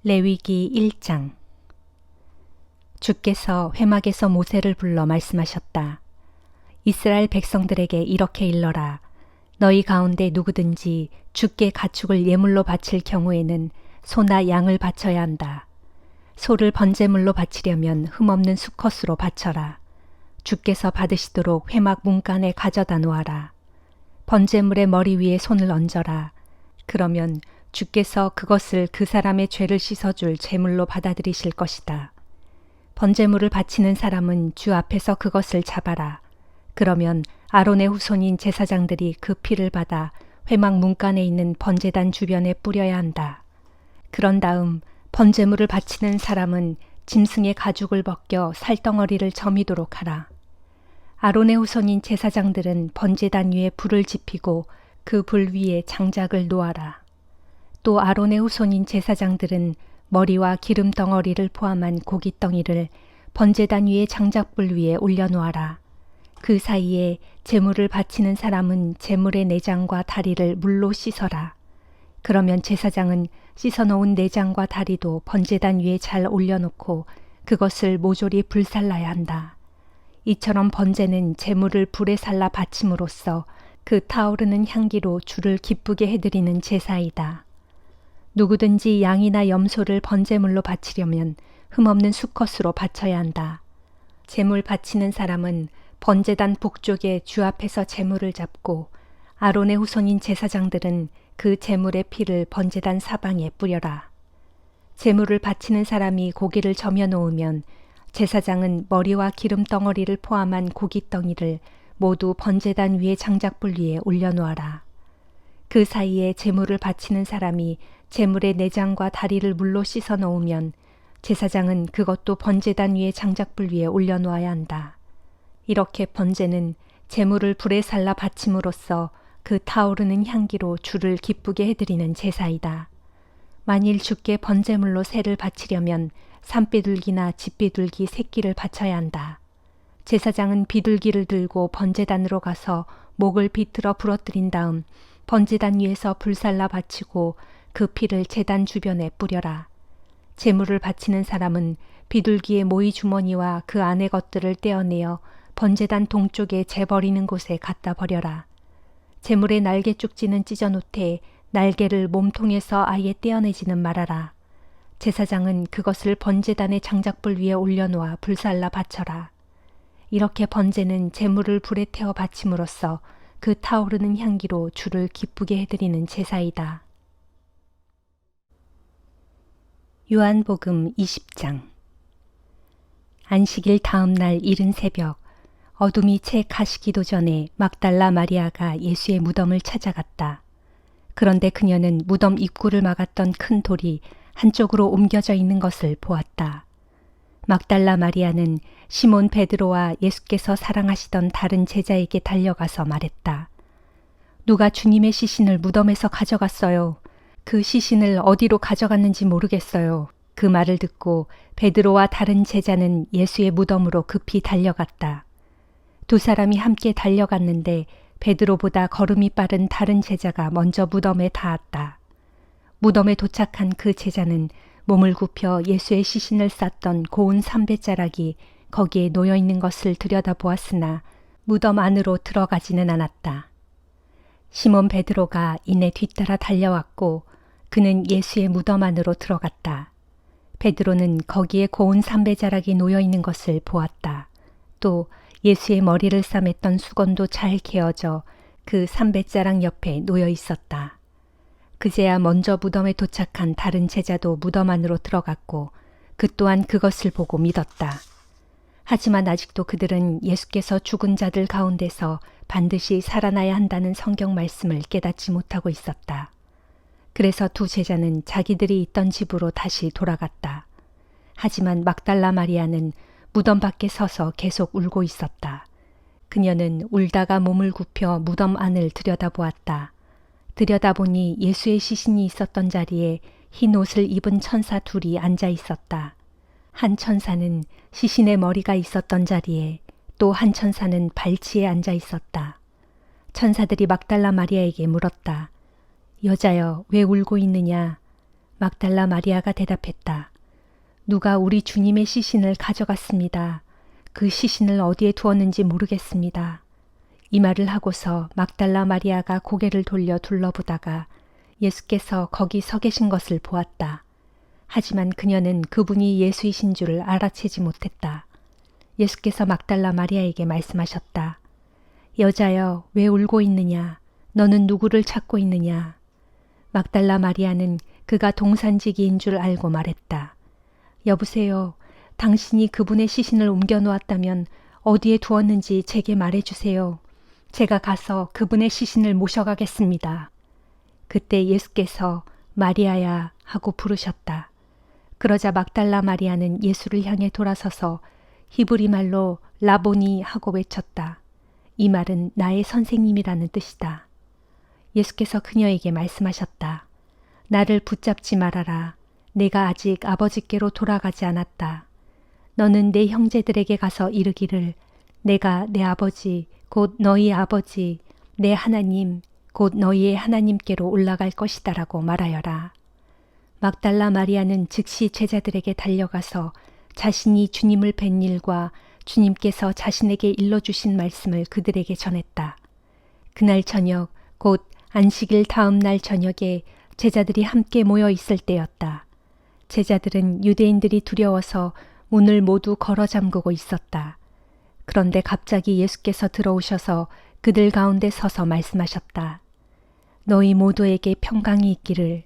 레위기 1장. 주께서 회막에서 모세를 불러 말씀하셨다. 이스라엘 백성들에게 이렇게 일러라. 너희 가운데 누구든지 주께 가축을 예물로 바칠 경우에는 소나 양을 바쳐야 한다. 소를 번제물로 바치려면 흠없는 수컷으로 바쳐라. 주께서 받으시도록 회막 문간에 가져다 놓아라. 번제물의 머리 위에 손을 얹어라. 그러면 주께서 그것을 그 사람의 죄를 씻어줄 제물로 받아들이실 것이다. 번제물을 바치는 사람은 주 앞에서 그것을 잡아라. 그러면 아론의 후손인 제사장들이 그 피를 받아 회막 문간에 있는 번제단 주변에 뿌려야 한다. 그런 다음 번제물을 바치는 사람은 짐승의 가죽을 벗겨 살덩어리를 저미도록 하라. 아론의 후손인 제사장들은 번제단 위에 불을 지피고 그 불 위에 장작을 놓아라. 또 아론의 후손인 제사장들은 머리와 기름 덩어리를 포함한 고깃덩이를 번제단 위에 장작불 위에 올려놓아라. 그 사이에 제물을 바치는 사람은 제물의 내장과 다리를 물로 씻어라. 그러면 제사장은 씻어놓은 내장과 다리도 번제단 위에 잘 올려놓고 그것을 모조리 불살라야 한다. 이처럼 번제는 제물을 불에 살라 바침으로써 그 타오르는 향기로 주를 기쁘게 해드리는 제사이다. 누구든지 양이나 염소를 번제물로 바치려면 흠없는 수컷으로 바쳐야 한다. 제물 바치는 사람은 번제단 북쪽에 주 앞에서 제물을 잡고 아론의 후손인 제사장들은 그 제물의 피를 번제단 사방에 뿌려라. 제물을 바치는 사람이 고기를 저며 놓으면 제사장은 머리와 기름 덩어리를 포함한 고깃덩이를 모두 번제단 위에 장작불 위에 올려놓아라. 그 사이에 제물을 바치는 사람이 제물의 내장과 다리를 물로 씻어 놓으면 제사장은 그것도 번제단 위에 장작불 위에 올려놓아야 한다. 이렇게 번제는 제물을 불에 살라 바침으로써 그 타오르는 향기로 주를 기쁘게 해드리는 제사이다. 만일 주께 번제물로 새를 바치려면 산비둘기나 집비둘기 새끼를 바쳐야 한다. 제사장은 비둘기를 들고 번제단으로 가서 목을 비틀어 부러뜨린 다음 번제단 위에서 불살라 바치고 그 피를 제단 주변에 뿌려라. 제물을 바치는 사람은 비둘기의 모이 주머니와 그 안의 것들을 떼어내어 번제단 동쪽에 재버리는 곳에 갖다 버려라. 제물의 날개 쪽지는 찢어놓되 날개를 몸통에서 아예 떼어내지는 말아라. 제사장은 그것을 번제단의 장작불 위에 올려놓아 불살라 바쳐라. 이렇게 번제는 제물을 불에 태워 바침으로써 그 타오르는 향기로 주를 기쁘게 해드리는 제사이다. 요한복음 20장. 안식일 다음 날 이른 새벽, 어둠이 채 가시기도 전에 막달라 마리아가 예수의 무덤을 찾아갔다. 그런데 그녀는 무덤 입구를 막았던 큰 돌이 한쪽으로 옮겨져 있는 것을 보았다. 막달라 마리아는 시몬 베드로와 예수께서 사랑하시던 다른 제자에게 달려가서 말했다. 누가 주님의 시신을 무덤에서 가져갔어요. 그 시신을 어디로 가져갔는지 모르겠어요. 그 말을 듣고 베드로와 다른 제자는 예수의 무덤으로 급히 달려갔다. 두 사람이 함께 달려갔는데 베드로보다 걸음이 빠른 다른 제자가 먼저 무덤에 닿았다. 무덤에 도착한 그 제자는 몸을 굽혀 예수의 시신을 쌌던 고운 삼배자락이 거기에 놓여있는 것을 들여다보았으나 무덤 안으로 들어가지는 않았다. 시몬 베드로가 이내 뒤따라 달려왔고 그는 예수의 무덤 안으로 들어갔다. 베드로는 거기에 고운 삼배자락이 놓여있는 것을 보았다. 또 예수의 머리를 싸맸던 수건도 잘 개어져 그 삼배자락 옆에 놓여 있었다. 그제야 먼저 무덤에 도착한 다른 제자도 무덤 안으로 들어갔고 그 또한 그것을 보고 믿었다. 하지만 아직도 그들은 예수께서 죽은 자들 가운데서 반드시 살아나야 한다는 성경 말씀을 깨닫지 못하고 있었다. 그래서 두 제자는 자기들이 있던 집으로 다시 돌아갔다. 하지만 막달라 마리아는 무덤 밖에 서서 계속 울고 있었다. 그녀는 울다가 몸을 굽혀 무덤 안을 들여다보았다. 들여다보니 예수의 시신이 있었던 자리에 흰 옷을 입은 천사 둘이 앉아 있었다. 한 천사는 시신의 머리가 있었던 자리에 또 한 천사는 발치에 앉아 있었다. 천사들이 막달라 마리아에게 물었다. 여자여, 왜 울고 있느냐? 막달라 마리아가 대답했다. 누가 우리 주님의 시신을 가져갔습니다. 그 시신을 어디에 두었는지 모르겠습니다. 이 말을 하고서 막달라 마리아가 고개를 돌려 둘러보다가 예수께서 거기 서 계신 것을 보았다. 하지만 그녀는 그분이 예수이신 줄을 알아채지 못했다. 예수께서 막달라 마리아에게 말씀하셨다. 여자여, 왜 울고 있느냐? 너는 누구를 찾고 있느냐? 막달라 마리아는 그가 동산지기인 줄 알고 말했다. 여보세요. 당신이 그분의 시신을 옮겨 놓았다면 어디에 두었는지 제게 말해주세요. 제가 가서 그분의 시신을 모셔가겠습니다. 그때 예수께서 마리아야 하고 부르셨다. 그러자 막달라 마리아는 예수를 향해 돌아서서 히브리 말로 라보니 하고 외쳤다. 이 말은 나의 선생님이라는 뜻이다. 예수께서 그녀에게 말씀하셨다. 나를 붙잡지 말아라. 내가 아직 아버지께로 돌아가지 않았다. 너는 내 형제들에게 가서 이르기를 내가 내 아버지 곧 너희 아버지 내 하나님 곧 너희의 하나님께로 올라갈 것이다라고 말하여라. 막달라 마리아는 즉시 제자들에게 달려가서 자신이 주님을 뵌 일과 주님께서 자신에게 일러주신 말씀을 그들에게 전했다. 그날 저녁 곧 안식일 다음 날 저녁에 제자들이 함께 모여 있을 때였다. 제자들은 유대인들이 두려워서 문을 모두 걸어 잠그고 있었다. 그런데 갑자기 예수께서 들어오셔서 그들 가운데 서서 말씀하셨다. 너희 모두에게 평강이 있기를.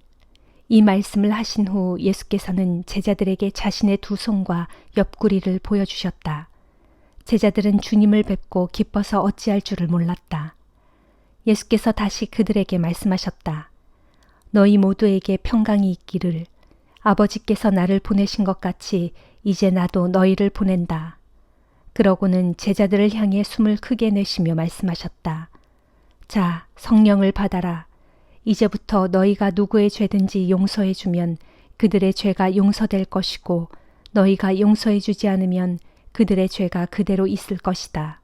이 말씀을 하신 후 예수께서는 제자들에게 자신의 두 손과 옆구리를 보여주셨다. 제자들은 주님을 뵙고 기뻐서 어찌할 줄을 몰랐다. 예수께서 다시 그들에게 말씀하셨다. 너희 모두에게 평강이 있기를. 아버지께서 나를 보내신 것 같이 이제 나도 너희를 보낸다. 그러고는 제자들을 향해 숨을 크게 내쉬며 말씀하셨다. 자, 성령을 받아라. 이제부터 너희가 누구의 죄든지 용서해 주면 그들의 죄가 용서될 것이고 너희가 용서해 주지 않으면 그들의 죄가 그대로 있을 것이다.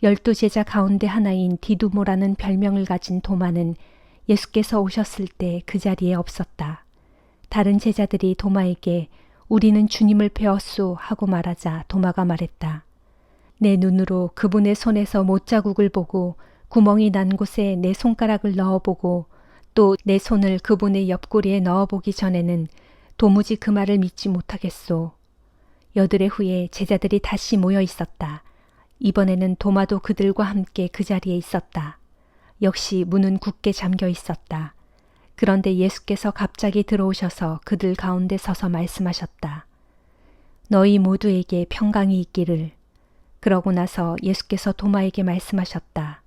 12 제자 가운데 하나인 디두모라는 별명을 가진 도마는 예수께서 오셨을 때 그 자리에 없었다. 다른 제자들이 도마에게 우리는 주님을 배웠소 하고 말하자 도마가 말했다. 내 눈으로 그분의 손에서 못자국을 보고 구멍이 난 곳에 내 손가락을 넣어보고 또 내 손을 그분의 옆구리에 넣어보기 전에는 도무지 그 말을 믿지 못하겠소. 여드레 후에 제자들이 다시 모여 있었다. 이번에는 도마도 그들과 함께 그 자리에 있었다. 역시 문은 굳게 잠겨 있었다. 그런데 예수께서 갑자기 들어오셔서 그들 가운데 서서 말씀하셨다. 너희 모두에게 평강이 있기를. 그러고 나서 예수께서 도마에게 말씀하셨다.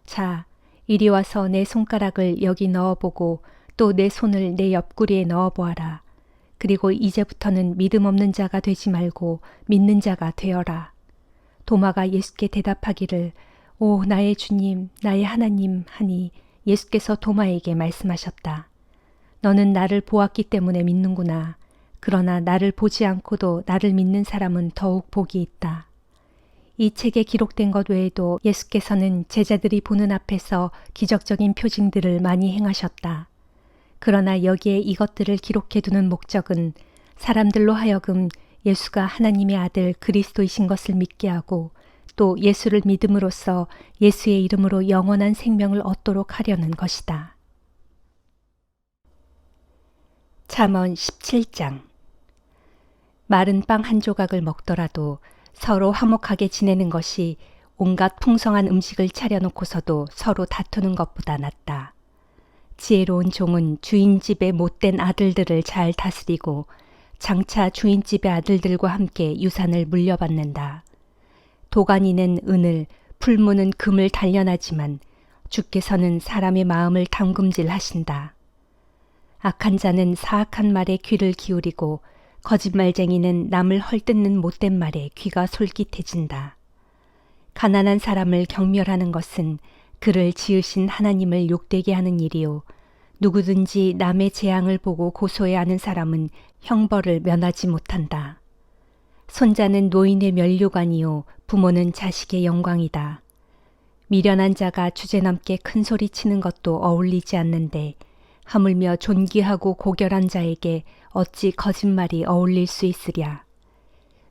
자, 이리 와서 내 손가락을 여기 넣어보고 또 내 손을 내 옆구리에 넣어보아라. 그리고 이제부터는 믿음 없는 자가 되지 말고 믿는 자가 되어라. 도마가 예수께 대답하기를 오 나의 주님, 나의 하나님 하니 예수께서 도마에게 말씀하셨다. 너는 나를 보았기 때문에 믿는구나. 그러나 나를 보지 않고도 나를 믿는 사람은 더욱 복이 있다. 이 책에 기록된 것 외에도 예수께서는 제자들이 보는 앞에서 기적적인 표징들을 많이 행하셨다. 그러나 여기에 이것들을 기록해두는 목적은 사람들로 하여금 예수가 하나님의 아들 그리스도이신 것을 믿게 하고 또 예수를 믿음으로써 예수의 이름으로 영원한 생명을 얻도록 하려는 것이다. 잠언 17장. 마른 빵 한 조각을 먹더라도 서로 화목하게 지내는 것이 온갖 풍성한 음식을 차려놓고서도 서로 다투는 것보다 낫다. 지혜로운 종은 주인 집의 못된 아들들을 잘 다스리고 장차 주인 집의 아들들과 함께 유산을 물려받는다. 도가니는 은을, 풀무는 금을 단련하지만 주께서는 사람의 마음을 담금질하신다. 악한 자는 사악한 말에 귀를 기울이고 거짓말쟁이는 남을 헐뜯는 못된 말에 귀가 솔깃해진다. 가난한 사람을 경멸하는 것은 그를 지으신 하나님을 욕되게 하는 일이요. 누구든지 남의 재앙을 보고 고소해하는 사람은 형벌을 면하지 못한다. 손자는 노인의 면류관이요 부모는 자식의 영광이다. 미련한 자가 주제넘게 큰 소리 치는 것도 어울리지 않는데 하물며 존귀하고 고결한 자에게 어찌 거짓말이 어울릴 수 있으랴.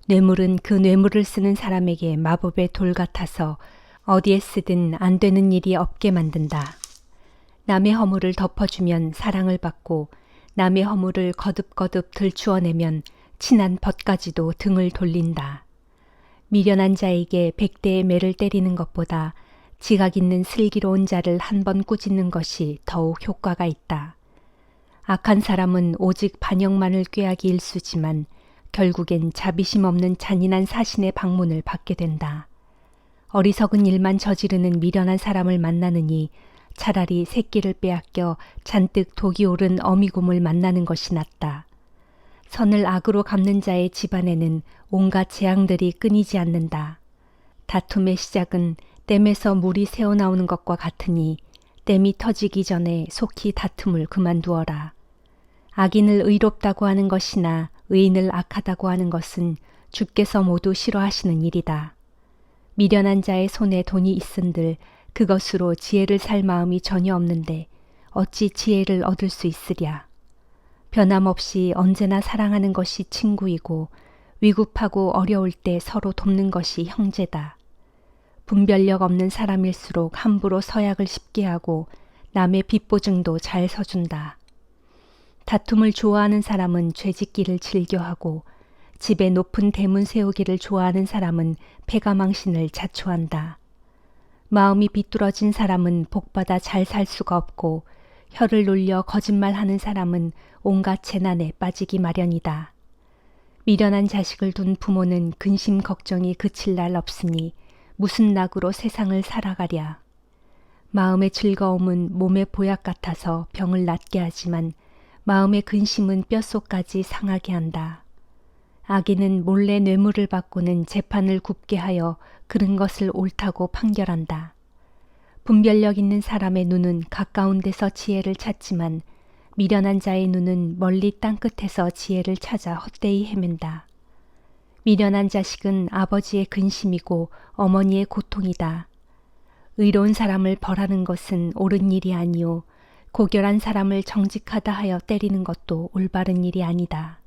뇌물은 그 뇌물을 쓰는 사람에게 마법의 돌 같아서 어디에 쓰든 안 되는 일이 없게 만든다. 남의 허물을 덮어주면 사랑을 받고 남의 허물을 거듭거듭 들추어내면 친한 벗까지도 등을 돌린다. 미련한 자에게 100대의 매를 때리는 것보다 지각 있는 슬기로운 자를 한 번 꾸짖는 것이 더욱 효과가 있다. 악한 사람은 오직 반역만을 꾀하기 일쑤지만 결국엔 자비심 없는 잔인한 사신의 방문을 받게 된다. 어리석은 일만 저지르는 미련한 사람을 만나느니 차라리 새끼를 빼앗겨 잔뜩 독이 오른 어미곰을 만나는 것이 낫다. 선을 악으로 갚는 자의 집안에는 온갖 재앙들이 끊이지 않는다. 다툼의 시작은 댐에서 물이 새어나오는 것과 같으니 댐이 터지기 전에 속히 다툼을 그만두어라. 악인을 의롭다고 하는 것이나 의인을 악하다고 하는 것은 주께서 모두 싫어하시는 일이다. 미련한 자의 손에 돈이 있은들 그것으로 지혜를 살 마음이 전혀 없는데 어찌 지혜를 얻을 수 있으랴. 변함없이 언제나 사랑하는 것이 친구이고 위급하고 어려울 때 서로 돕는 것이 형제다. 분별력 없는 사람일수록 함부로 서약을 쉽게 하고 남의 빚보증도 잘 서준다. 다툼을 좋아하는 사람은 죄짓기를 즐겨하고 집에 높은 대문 세우기를 좋아하는 사람은 패가망신을 자초한다. 마음이 비뚤어진 사람은 복받아 잘 살 수가 없고 혀를 놀려 거짓말하는 사람은 온갖 재난에 빠지기 마련이다. 미련한 자식을 둔 부모는 근심 걱정이 그칠 날 없으니 무슨 낙으로 세상을 살아가랴. 마음의 즐거움은 몸의 보약 같아서 병을 낫게 하지만 마음의 근심은 뼛속까지 상하게 한다. 악인은 몰래 뇌물을 받고는 재판을 굽게 하여 그른 것을 옳다고 판결한다. 분별력 있는 사람의 눈은 가까운 데서 지혜를 찾지만 미련한 자의 눈은 멀리 땅끝에서 지혜를 찾아 헛되이 헤맨다. 미련한 자식은 아버지의 근심이고 어머니의 고통이다. 의로운 사람을 벌하는 것은 옳은 일이 아니요 고결한 사람을 정직하다 하여 때리는 것도 올바른 일이 아니다.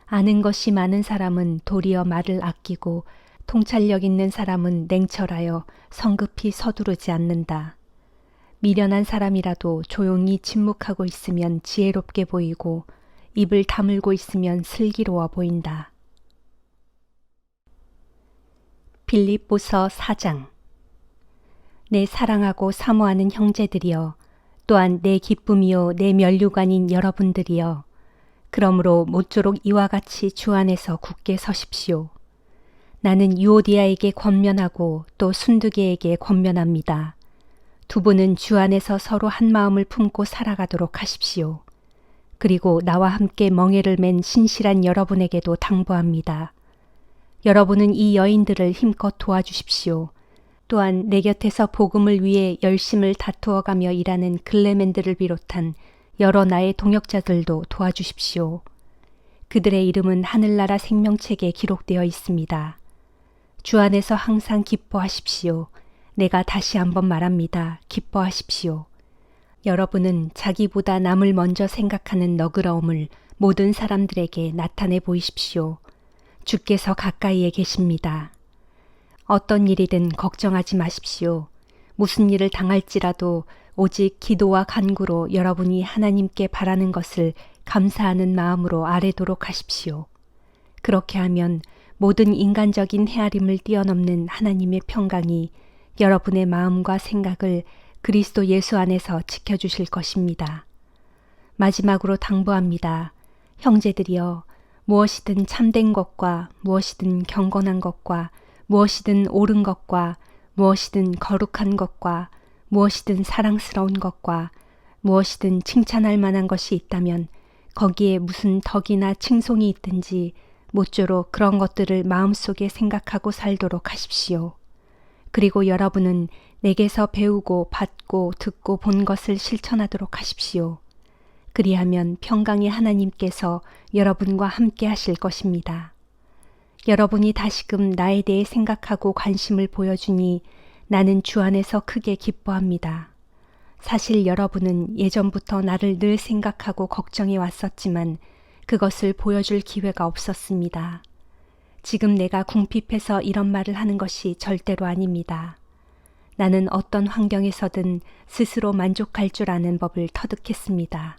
아는 것이 많은 사람은 도리어 말을 아끼고 통찰력 있는 사람은 냉철하여 성급히 서두르지 않는다. 미련한 사람이라도 조용히 침묵하고 있으면 지혜롭게 보이고 입을 다물고 있으면 슬기로워 보인다. 빌립보서 4장. 내 사랑하고 사모하는 형제들이여, 또한 내 기쁨이요 내 면류관인 여러분들이여, 그러므로 모쪼록 이와 같이 주 안에서 굳게 서십시오. 나는 유오디아에게 권면하고 또 순두계에게 권면합니다. 두 분은 주 안에서 서로 한 마음을 품고 살아가도록 하십시오. 그리고 나와 함께 멍에를 맨 신실한 여러분에게도 당부합니다. 여러분은 이 여인들을 힘껏 도와주십시오. 또한 내 곁에서 복음을 위해 열심을 다투어가며 일하는 글레멘들을 비롯한 여러 나의 동역자들도 도와주십시오. 그들의 이름은 하늘나라 생명책에 기록되어 있습니다. 주 안에서 항상 기뻐하십시오. 내가 다시 한번 말합니다. 기뻐하십시오. 여러분은 자기보다 남을 먼저 생각하는 너그러움을 모든 사람들에게 나타내 보이십시오. 주께서 가까이에 계십니다. 어떤 일이든 걱정하지 마십시오. 무슨 일을 당할지라도 오직 기도와 간구로 여러분이 하나님께 바라는 것을 감사하는 마음으로 아뢰도록 하십시오. 그렇게 하면 모든 인간적인 헤아림을 뛰어넘는 하나님의 평강이 여러분의 마음과 생각을 그리스도 예수 안에서 지켜주실 것입니다. 마지막으로 당부합니다. 형제들이여, 무엇이든 참된 것과 무엇이든 경건한 것과 무엇이든 옳은 것과 무엇이든 거룩한 것과 무엇이든 사랑스러운 것과 무엇이든 칭찬할 만한 것이 있다면 거기에 무슨 덕이나 칭송이 있든지 모쪼록 그런 것들을 마음속에 생각하고 살도록 하십시오. 그리고 여러분은 내게서 배우고 받고 듣고 본 것을 실천하도록 하십시오. 그리하면 평강의 하나님께서 여러분과 함께 하실 것입니다. 여러분이 다시금 나에 대해 생각하고 관심을 보여주니 나는 주 안에서 크게 기뻐합니다. 사실 여러분은 예전부터 나를 늘 생각하고 걱정해 왔었지만 그것을 보여줄 기회가 없었습니다. 지금 내가 궁핍해서 이런 말을 하는 것이 절대로 아닙니다. 나는 어떤 환경에서든 스스로 만족할 줄 아는 법을 터득했습니다.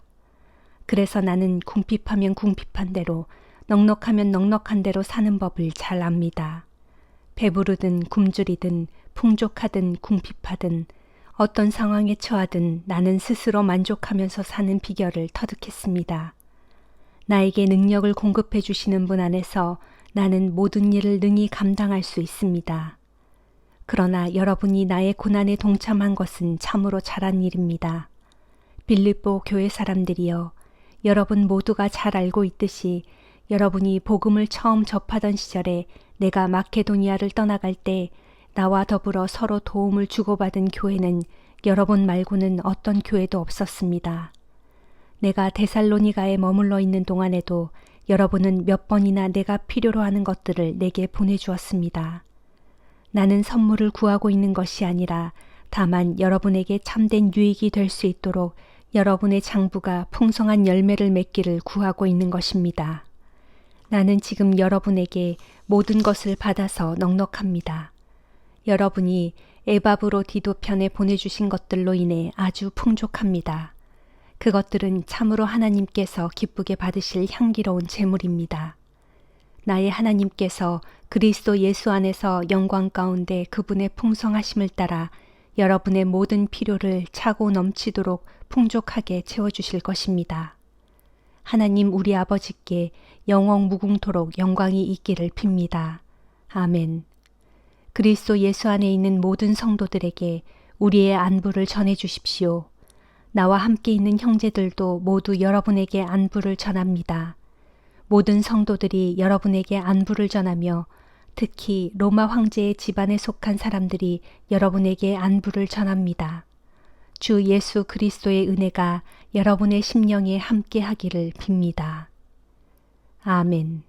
그래서 나는 궁핍하면 궁핍한 대로, 넉넉하면 넉넉한 대로 사는 법을 잘 압니다. 배부르든 굶주리든 풍족하든 궁핍하든 어떤 상황에 처하든 나는 스스로 만족하면서 사는 비결을 터득했습니다. 나에게 능력을 공급해 주시는 분 안에서 나는 모든 일을 능히 감당할 수 있습니다. 그러나 여러분이 나의 고난에 동참한 것은 참으로 잘한 일입니다. 빌립보 교회 사람들이여, 여러분 모두가 잘 알고 있듯이 여러분이 복음을 처음 접하던 시절에 내가 마케도니아를 떠나갈 때 나와 더불어 서로 도움을 주고받은 교회는 여러분 말고는 어떤 교회도 없었습니다. 내가 데살로니가에 머물러 있는 동안에도 여러분은 몇 번이나 내가 필요로 하는 것들을 내게 보내주었습니다. 나는 선물을 구하고 있는 것이 아니라 다만 여러분에게 참된 유익이 될 수 있도록 여러분의 장부가 풍성한 열매를 맺기를 구하고 있는 것입니다. 나는 지금 여러분에게 모든 것을 받아서 넉넉합니다. 여러분이 에바브로디도 편에 보내주신 것들로 인해 아주 풍족합니다. 그것들은 참으로 하나님께서 기쁘게 받으실 향기로운 제물입니다. 나의 하나님께서 그리스도 예수 안에서 영광 가운데 그분의 풍성하심을 따라 여러분의 모든 필요를 차고 넘치도록 풍족하게 채워주실 것입니다. 하나님 우리 아버지께 영원 무궁토록 영광이 있기를 빕니다. 아멘. 그리스도 예수 안에 있는 모든 성도들에게 우리의 안부를 전해 주십시오. 나와 함께 있는 형제들도 모두 여러분에게 안부를 전합니다. 모든 성도들이 여러분에게 안부를 전하며 특히 로마 황제의 집안에 속한 사람들이 여러분에게 안부를 전합니다. 주 예수 그리스도의 은혜가 여러분의 심령에 함께 하기를 빕니다. 아멘.